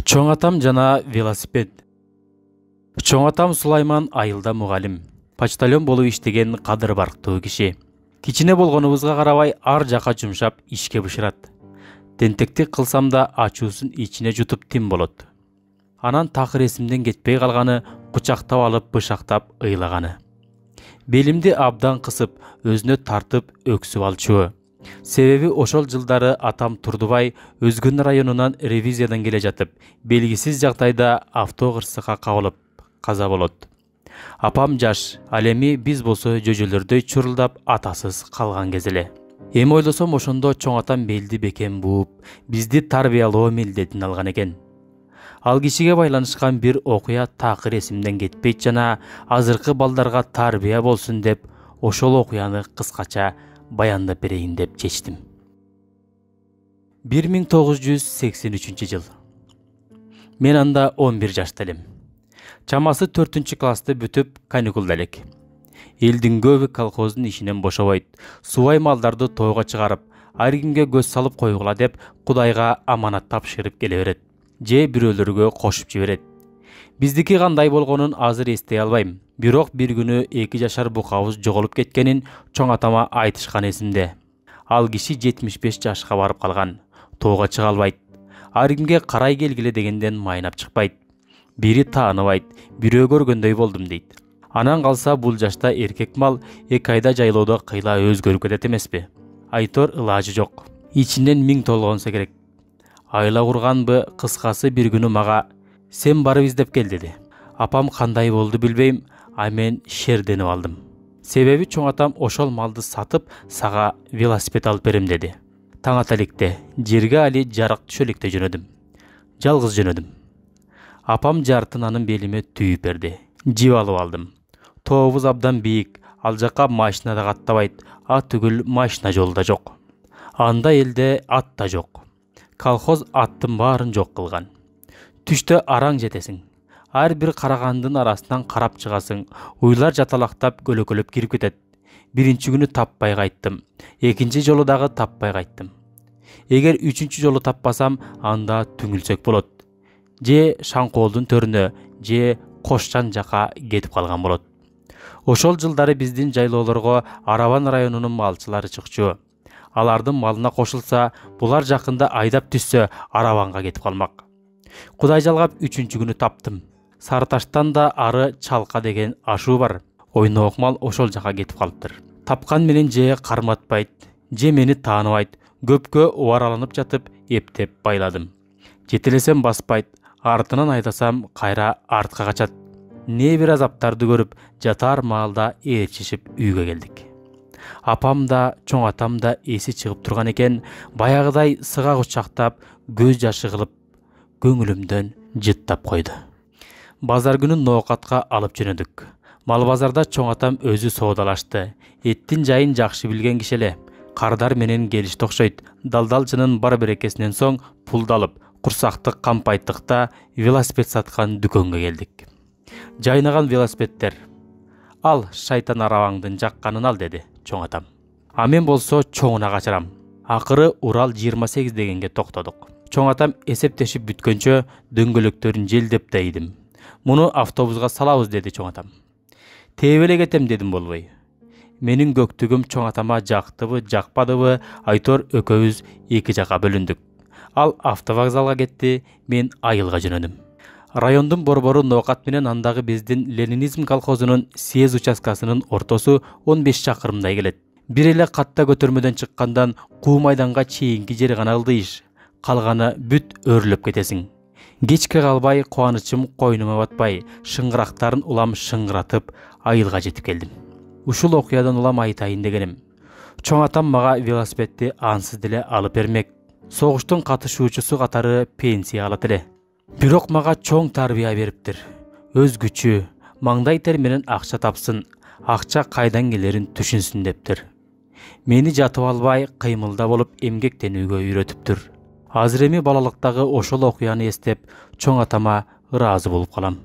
Чоң атам жана велосипед. Чоң атам Сулайман айылда мугалим. Почтальон болуп иштеген кадыр барктуу киши. Кичине болгонубузга карабай ар жака жумшап ишке бышырат. Тентектик кылсам да ачуусун ичине жутуп тим болот. Анан такыр эсимден кетпей калганы, кучактап алып бышактап ыйлаганы. Белимди абдан кысып, өзүнө тартып өксүп алчу. Себеби ошол жылдары атам Турдубай Өзгөн районунан ревизиядан келе жатып, белгисиз жагдайда автокырсыкка кабылып каза болот. Апам жаш, ал эми биз болсо жөжөлөрдөй чурулдап атасыз калган кез эле. Эми ойлосом ошондо чоң атам белди бекем бууп, бизди тарбиялоо милдетин алган экен. Ал кишиге байланышкан бир окуя такыр эсимден кетпейт жана азыркы балдарга тарбия болсун деп ошол окуяны кыскача баяндап берейин деп чечтим. 1983 жыл. Мен анда 11 жашта элем. Чамасы 4-классты бүтүп каникулда элек. Элдин көбү колхоздун ишинен бошобойт. Субай малдарды тойго чыгарып, ар кимге көз салып койгула деп Кудайга аманат тапшырып келе берет. Же бирөөлөргө кошуп жиберет. Биздики кандай болгонун азыр эстей албайм. Бирок бир күнү 2 жашар букабыз жоголуп кеткенин чоң атама айтышкан эсимде. Ал киши 75 жашка барып калган. Тоого чыга албайт. Ар кимге карай келгиле дегенден майнап чыкпайт. Бири тааныбайт, бирөө көргөндөй болдум дейт. Анан калса бул жашта эркек мал 2 айда жайлоодо кыйла өзгөрүп кетет эмеспи? Айтор ылажы жок. Ичинен 1000 толгонсо керек. Айла курганбы, кыскасы бир күнү мага "Сен барып издеп кел" деди. Апам кандай болду билбейм, а мен шерденип алдым. Себеби чоң атам ошол малды сатып, сага велосипед алып берем деди. Таң ата электе, жерге али жарык түшө электе жөнөдүм. Жалгыз жөнөдүм. Апам жартынанын белиме түйүп берди. Жип алып алдым. Тообуз абдан бийик, ал жака машина да каттабайт, ат түгүл машина жолу да жок. Анда элде ат да жок. Колхоз аттын баарын жок кылган. Түштө араң жетесиң. Ар бир карагандын арасынан карап чыгасың. Уйлар жаталактап көлөкөлөп кирип кетет. Биринчи күнү таппай кайттым. Экинчи жолу дагы таппай кайттым. Эгер үчүнчү жолу таппасам, анда түңүлсөк болот. Же Шаңкоолдун төрүнө, же Кошчан жака кетип калган болот. Ошол жылдары биздин жайлоолорго Арабан районунун малчылары чыкчу. Алардын малына кошулса, булар жакында айдап түшсө Арабанга кетип калмак. Кудай жалгап 3-күнү таптым. Сары таштан да ары Чалка деген ашуу бар. Ойноок мал ошол жака кетип калыптыр. Тапкан менен же карматпайт, же мени тааныбайт. Көпкө убараланып жатып, эптеп байладым. Жетелесем баспайт, артынан айдасам кайра артка качат. Не бир азаптарды көрүп, жатар маалда ээрчишип үйгө келдик. Апам да, чоң атам да эси чыгып турган экен, баягыдай сыга кучактап, көз жашы кылып, көңүлүмдөн жыттап койду. Базар күнү ноокатка алып жөнөдүк. Мал базарда чоң атам өзү соодалашты. Эттин жайын жакшы билген киши эле. Кардар менен келишти окшойт. Далдалчынын бар берекесинен соң пулду алып, курсактык кампайттыкта велосипед саткан дүкөнгө келдик. Жайнаган велосипедтер. Ал шайтан арабаңдын жакканын ал деди чоң атам. А мен болсо чоңуна качырам. Акыры Урал 28 дегенге токтодук. Чоң атам эсептешип бүткөнчө дөңгөлөктөрүн желдеп дейдим. Муну автобуска салабыз деди чоң атам. Тээп эле кетем дедим болбой. Менин көктүгүм чоң атама жактыбы, жакпадыбы, айтор экөөбүз 2 жака бөлүндүк. Ал автовокзалга кетти, мен айылга жөнөдүм. Райондун борбору ноокат менен андагы биздин Ленинизм колхозунун съезд участкасынын ортосу 15 чакырымдай келет. Бир эле катта көтөрмөдөн чыккандан Куу майданга чейинки жери гана ылдыйыш. Калганы бүт өрлөп кетесиң. Кечке калбай, кубанычым койнума батпай, шыңгырактарын улам шыңгыратып, айылга жетип келдим. Ушул окуядан улам айтайын дегеним. Чоң атам мага велосипедти ансыз деле алып бермек. Согуштун катышуучусу катары пенсия алат эле. Бирок мага чоң тарбия бериптир. Өз күчү, маңдай тер менен акча тапсын, акча кайдан келерин түшүнсүн дептир. Мени жатып албай, кыймылда болуп эмгектенүүгө үйрөтүптүр. Азыр эми балалыктагы ошол окуяны эстеп, чоң атама ыраазы болуп калам.